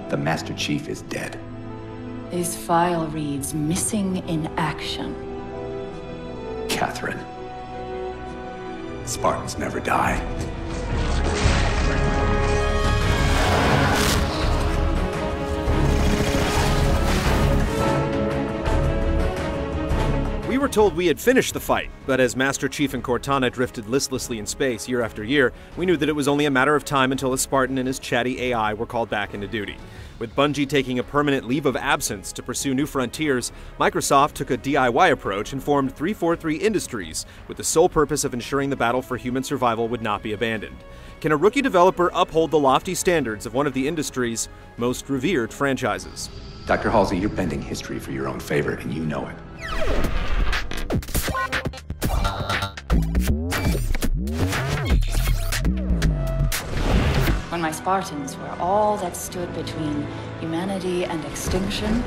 The Master Chief is dead. This file reads, missing in action. Catherine. Spartans never die. We were told we had finished the fight, but as Master Chief and Cortana drifted listlessly in space year after year, we knew that it was only a matter of time until a Spartan and his chatty AI were called back into duty. With Bungie taking a permanent leave of absence to pursue new frontiers, Microsoft took a DIY approach and formed 343 Industries, with the sole purpose of ensuring the battle for human survival would not be abandoned. Can a rookie developer uphold the lofty standards of one of the industry's most revered franchises? Dr. Halsey, you're bending history for your own favor, and you know it. When my Spartans were all that stood between humanity and extinction,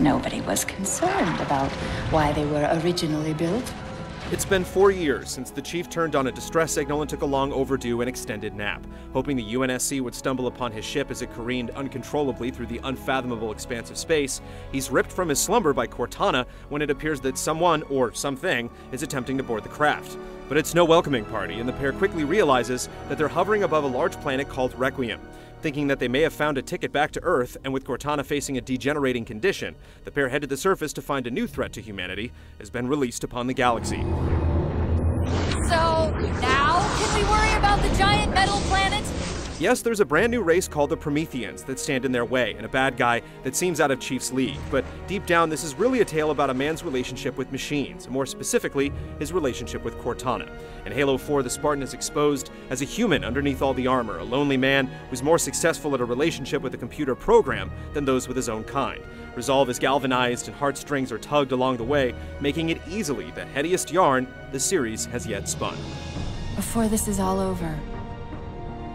nobody was concerned about why they were originally built. It's been 4 years since the Chief turned on a distress signal and took a long overdue and extended nap. Hoping the UNSC would stumble upon his ship as it careened uncontrollably through the unfathomable expanse of space, he's ripped from his slumber by Cortana when it appears that someone, or something, is attempting to board the craft. But it's no welcoming party, and the pair quickly realizes that they're hovering above a large planet called Requiem. Thinking that they may have found a ticket back to Earth, and with Cortana facing a degenerating condition, the pair head to the surface to find a new threat to humanity has been released upon the galaxy. So, now can we worry about the giant metal planet? Yes, there's a brand new race called the Prometheans that stand in their way, and a bad guy that seems out of Chief's league. But deep down, this is really a tale about a man's relationship with machines, more specifically, his relationship with Cortana. In Halo 4, the Spartan is exposed as a human underneath all the armor, a lonely man who's more successful at a relationship with a computer program than those with his own kind. Resolve is galvanized and heartstrings are tugged along the way, making it easily the headiest yarn the series has yet spun. Before this is all over,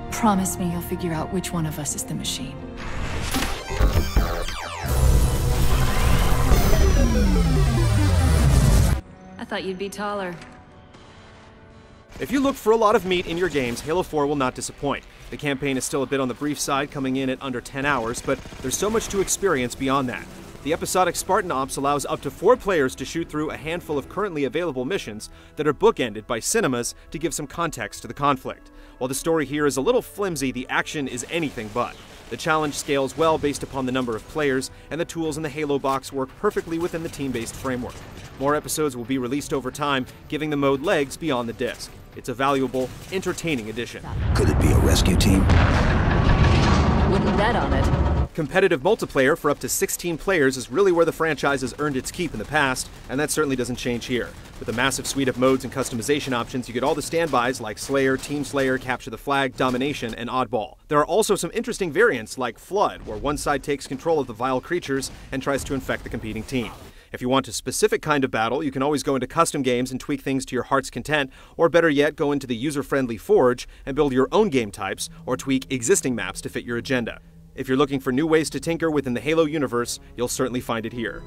promise me you'll figure out which one of us is the machine. I thought you'd be taller. If you look for a lot of meat in your games, Halo 4 will not disappoint. The campaign is still a bit on the brief side, coming in at under 10 hours, but there's so much to experience beyond that. The episodic Spartan Ops allows up to 4 players to shoot through a handful of currently available missions that are bookended by cinemas to give some context to the conflict. While the story here is a little flimsy, the action is anything but. The challenge scales well based upon the number of players, and the tools in the Halo box work perfectly within the team-based framework. More episodes will be released over time, giving the mode legs beyond the disc. It's a valuable, entertaining addition. Could it be a rescue team? Wouldn't bet on it. Competitive multiplayer for up to 16 players is really where the franchise has earned its keep in the past, and that certainly doesn't change here. With a massive suite of modes and customization options, you get all the standbys like Slayer, Team Slayer, Capture the Flag, Domination, and Oddball. There are also some interesting variants like Flood, where one side takes control of the vile creatures and tries to infect the competing team. If you want a specific kind of battle, you can always go into custom games and tweak things to your heart's content, or better yet, go into the user-friendly Forge and build your own game types, or tweak existing maps to fit your agenda. If you're looking for new ways to tinker within the Halo universe, you'll certainly find it here.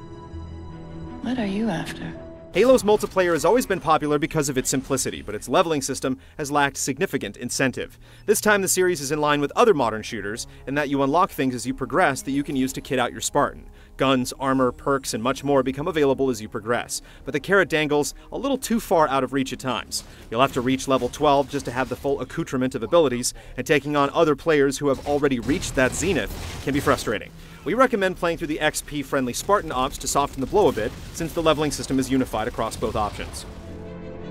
What are you after? Halo's multiplayer has always been popular because of its simplicity, but its leveling system has lacked significant incentive. This time the series is in line with other modern shooters, in that you unlock things as you progress that you can use to kit out your Spartan. Guns, armor, perks, and much more become available as you progress, but the carrot dangles a little too far out of reach at times. You'll have to reach level 12 just to have the full accoutrement of abilities, and taking on other players who have already reached that zenith can be frustrating. We recommend playing through the XP-friendly Spartan Ops to soften the blow a bit, since the leveling system is unified across both options.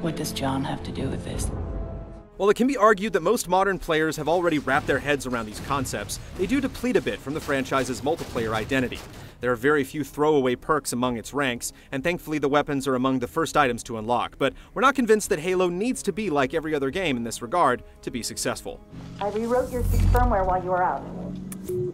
What does John have to do with this? While it can be argued that most modern players have already wrapped their heads around these concepts, they do deplete a bit from the franchise's multiplayer identity. There are very few throwaway perks among its ranks, and thankfully the weapons are among the first items to unlock, but we're not convinced that Halo needs to be like every other game in this regard to be successful. I rewrote your firmware while you were out.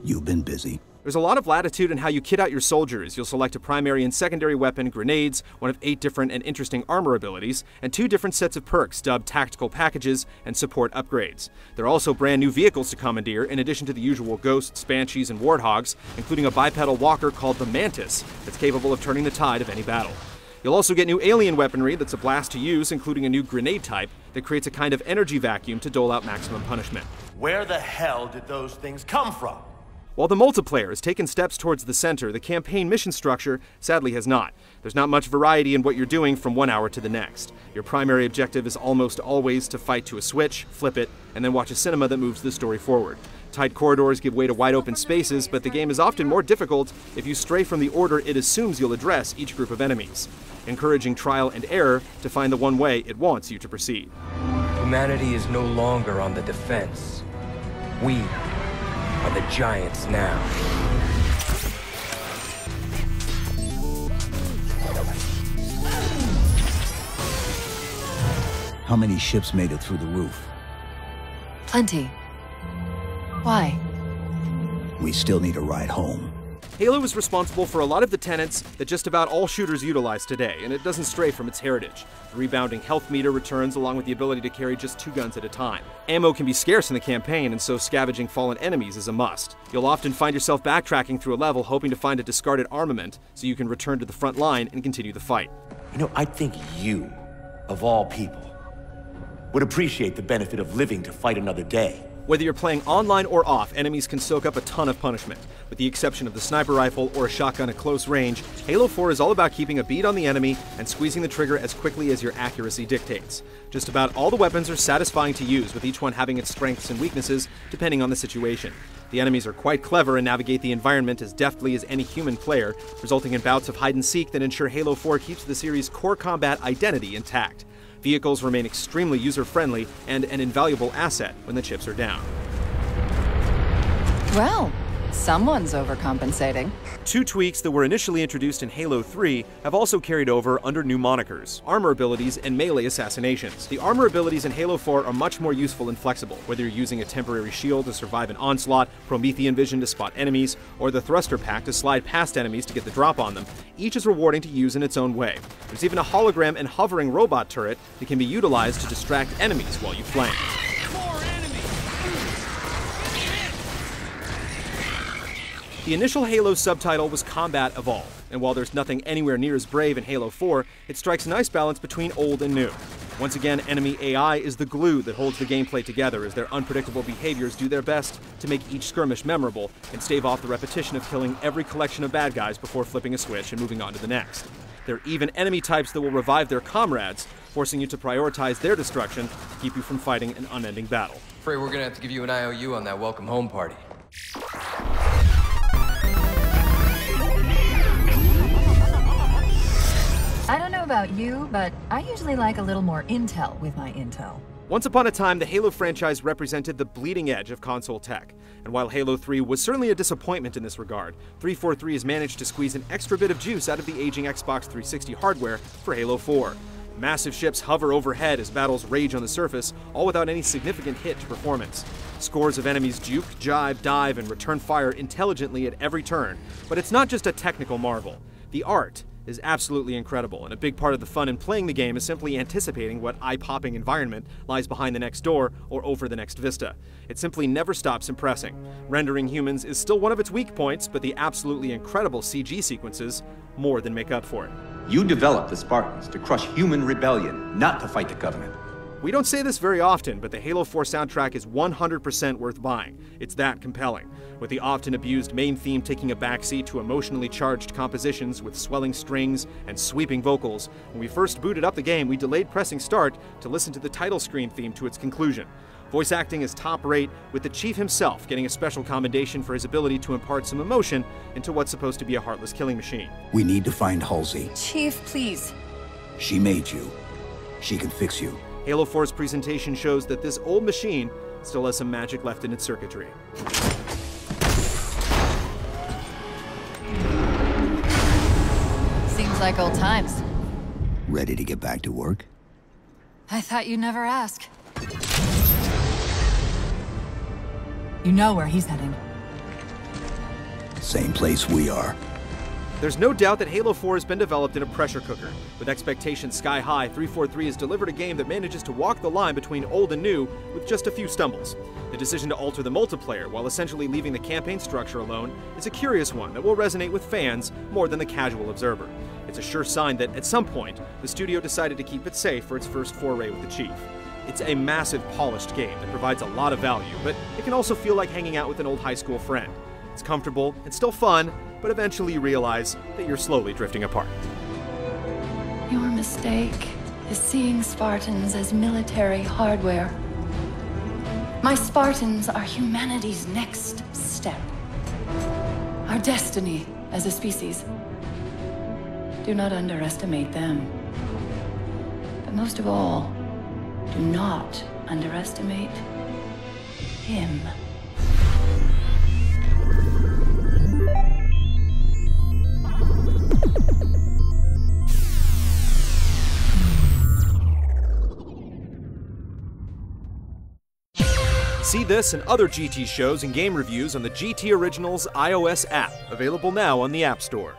You've been busy. There's a lot of latitude in how you kit out your soldiers. You'll select a primary and secondary weapon, grenades, one of 8 different and interesting armor abilities, and 2 different sets of perks dubbed tactical packages and support upgrades. There are also brand new vehicles to commandeer, in addition to the usual ghosts, banshees, and warthogs, including a bipedal walker called the Mantis that's capable of turning the tide of any battle. You'll also get new alien weaponry that's a blast to use, including a new grenade type that creates a kind of energy vacuum to dole out maximum punishment. Where the hell did those things come from? While the multiplayer has taken steps towards the center, the campaign mission structure sadly has not. There's not much variety in what you're doing from one hour to the next. Your primary objective is almost always to fight to a switch, flip it, and then watch a cinema that moves the story forward. Tight corridors give way to wide open spaces, but the game is often more difficult if you stray from the order it assumes you'll address each group of enemies, encouraging trial and error to find the one way it wants you to proceed. Humanity is no longer on the defense. We are the Giants now. How many ships made it through the roof? Plenty. Why? We still need a ride home. Halo is responsible for a lot of the tenets that just about all shooters utilize today, and it doesn't stray from its heritage. The rebounding health meter returns along with the ability to carry just 2 guns at a time. Ammo can be scarce in the campaign, and so scavenging fallen enemies is a must. You'll often find yourself backtracking through a level hoping to find a discarded armament so you can return to the front line and continue the fight. You know, I think you, of all people, would appreciate the benefit of living to fight another day. Whether you're playing online or off, enemies can soak up a ton of punishment. With the exception of the sniper rifle or a shotgun at close range, Halo 4 is all about keeping a bead on the enemy and squeezing the trigger as quickly as your accuracy dictates. Just about all the weapons are satisfying to use, with each one having its strengths and weaknesses depending on the situation. The enemies are quite clever and navigate the environment as deftly as any human player, resulting in bouts of hide-and-seek that ensure Halo 4 keeps the series' core combat identity intact. Vehicles remain extremely user-friendly and an invaluable asset when the chips are down. Well, someone's overcompensating. 2 tweaks that were initially introduced in Halo 3 have also carried over under new monikers: armor abilities and melee assassinations. The armor abilities in Halo 4 are much more useful and flexible, whether you're using a temporary shield to survive an onslaught, Promethean vision to spot enemies, or the thruster pack to slide past enemies to get the drop on them. Each is rewarding to use in its own way. There's even a hologram and hovering robot turret that can be utilized to distract enemies while you flank. The initial Halo subtitle was Combat Evolved, and while there's nothing anywhere near as brave in Halo 4, it strikes a nice balance between old and new. Once again, enemy AI is the glue that holds the gameplay together as their unpredictable behaviors do their best to make each skirmish memorable and stave off the repetition of killing every collection of bad guys before flipping a switch and moving on to the next. There are even enemy types that will revive their comrades, forcing you to prioritize their destruction to keep you from fighting an unending battle. Afraid we're gonna have to give you an IOU on that welcome home party. I don't know about you, but I usually like a little more intel with my intel. Once upon a time, the Halo franchise represented the bleeding edge of console tech. And while Halo 3 was certainly a disappointment in this regard, 343 has managed to squeeze an extra bit of juice out of the aging Xbox 360 hardware for Halo 4. Massive ships hover overhead as battles rage on the surface, all without any significant hit to performance. Scores of enemies juke, jibe, dive, and return fire intelligently at every turn. But it's not just a technical marvel. The art is absolutely incredible, and a big part of the fun in playing the game is simply anticipating what eye-popping environment lies behind the next door or over the next vista. It simply never stops impressing. Rendering humans is still one of its weak points, but the absolutely incredible CG sequences more than make up for it. You developed the Spartans to crush human rebellion, not to fight the Covenant. We don't say this very often, but the Halo 4 soundtrack is 100% worth buying. It's that compelling, with the often abused main theme taking a backseat to emotionally charged compositions with swelling strings and sweeping vocals. When we first booted up the game, we delayed pressing start to listen to the title screen theme to its conclusion. Voice acting is top rate, with the Chief himself getting a special commendation for his ability to impart some emotion into what's supposed to be a heartless killing machine. We need to find Halsey. Chief, please. She made you. She can fix you. Halo 4's presentation shows that this old machine still has some magic left in its circuitry. Seems like old times. Ready to get back to work? I thought you'd never ask. You know where he's heading. Same place we are. There's no doubt that Halo 4 has been developed in a pressure cooker. With expectations sky high, 343 has delivered a game that manages to walk the line between old and new with just a few stumbles. The decision to alter the multiplayer while essentially leaving the campaign structure alone is a curious one that will resonate with fans more than the casual observer. It's a sure sign that, at some point, the studio decided to keep it safe for its first foray with the Chief. It's a massive, polished game that provides a lot of value, but it can also feel like hanging out with an old high school friend. It's comfortable, it's still fun, but eventually you realize that you're slowly drifting apart. Your mistake is seeing Spartans as military hardware. My Spartans are humanity's next step. Our destiny as a species. Do not underestimate them. But most of all, do not underestimate him. See this and other GT shows and game reviews on the GT Originals iOS app, available now on the App Store.